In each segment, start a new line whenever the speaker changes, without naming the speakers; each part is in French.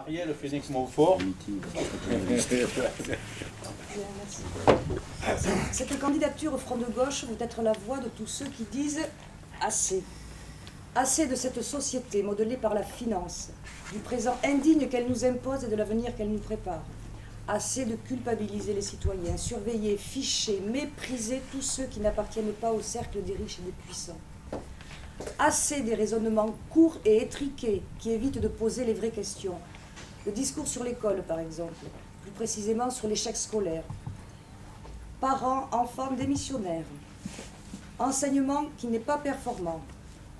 Ariel Phoenix Montfort.
Cette candidature au Front de Gauche veut être la voix de tous ceux qui disent assez. Assez de cette société modelée par la finance, du présent indigne qu'elle nous impose et de l'avenir qu'elle nous prépare. Assez de culpabiliser les citoyens, surveiller, ficher, mépriser tous ceux qui n'appartiennent pas au cercle des riches et des puissants. Assez des raisonnements courts et étriqués qui évitent de poser les vraies questions. Le discours sur l'école, par exemple, plus précisément sur l'échec scolaire. Parents, enfants démissionnaires. Enseignement qui n'est pas performant.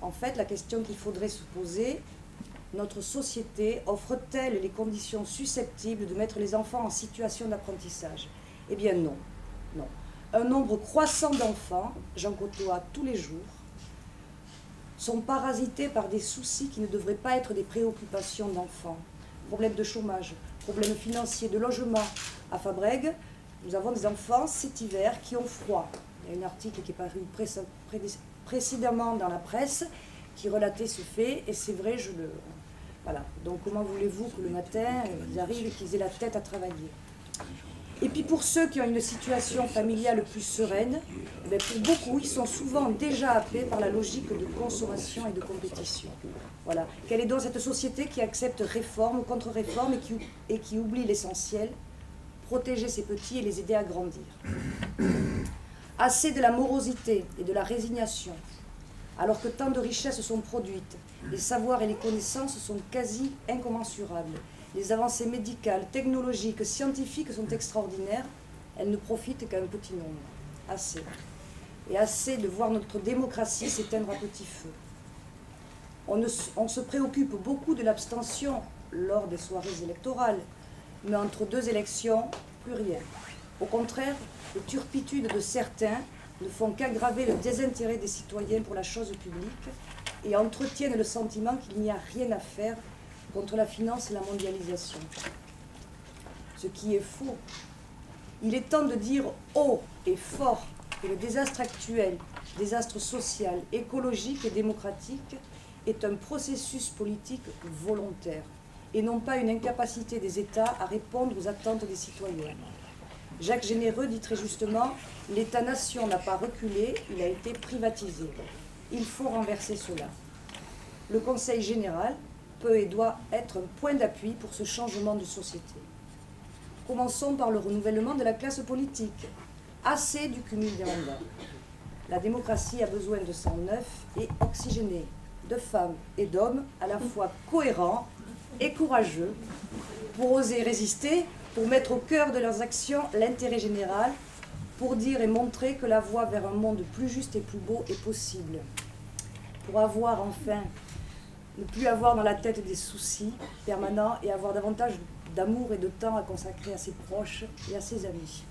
En fait, la question qu'il faudrait se poser, notre société offre-t-elle les conditions susceptibles de mettre les enfants en situation d'apprentissage? Eh bien non, non. Un nombre croissant d'enfants, j'en côtoie tous les jours, sont parasités par des soucis qui ne devraient pas être des préoccupations d'enfants. Problèmes de chômage, problèmes financiers, de logement. À Fabrègues, nous avons des enfants cet hiver qui ont froid. Il y a un article qui est paru précédemment dans la presse qui relatait ce fait, et c'est vrai, voilà. Donc comment voulez-vous que le matin, ils arrivent et qu'ils aient la tête à travailler? Et puis pour ceux qui ont une situation familiale plus sereine, pour beaucoup, ils sont souvent déjà happés par la logique de consommation et de compétition. Voilà. Quelle est donc cette société qui accepte réforme ou contre-réforme et qui oublie l'essentiel, protéger ses petits et les aider à grandir? Assez de la morosité et de la résignation, alors que tant de richesses sont produites, les savoirs et les connaissances sont quasi incommensurables. Les avancées médicales, technologiques, scientifiques sont extraordinaires, elles ne profitent qu'à un petit nombre. Assez. Et assez de voir notre démocratie s'éteindre à petit feu. On se préoccupe beaucoup de l'abstention lors des soirées électorales, mais entre deux élections, plus rien. Au contraire, les turpitudes de certains ne font qu'aggraver le désintérêt des citoyens pour la chose publique et entretiennent le sentiment qu'il n'y a rien à faire contre la finance et la mondialisation. Ce qui est faux. Il est temps de dire haut et fort que le désastre actuel, désastre social, écologique et démocratique, est un processus politique volontaire et non pas une incapacité des États à répondre aux attentes des citoyens. Jacques Généreux dit très justement « L'État-nation n'a pas reculé, il a été privatisé. Il faut renverser cela. » Le Conseil général peut et doit être un point d'appui pour ce changement de société. Commençons par le renouvellement de la classe politique. Assez du cumul des mandats. La démocratie a besoin de sang neuf et oxygéné, de femmes et d'hommes à la fois cohérents et courageux pour oser résister, pour mettre au cœur de leurs actions l'intérêt général, pour dire et montrer que la voie vers un monde plus juste et plus beau est possible. Pour avoir enfin, ne plus avoir dans la tête des soucis permanents et avoir davantage d'amour et de temps à consacrer à ses proches et à ses amis.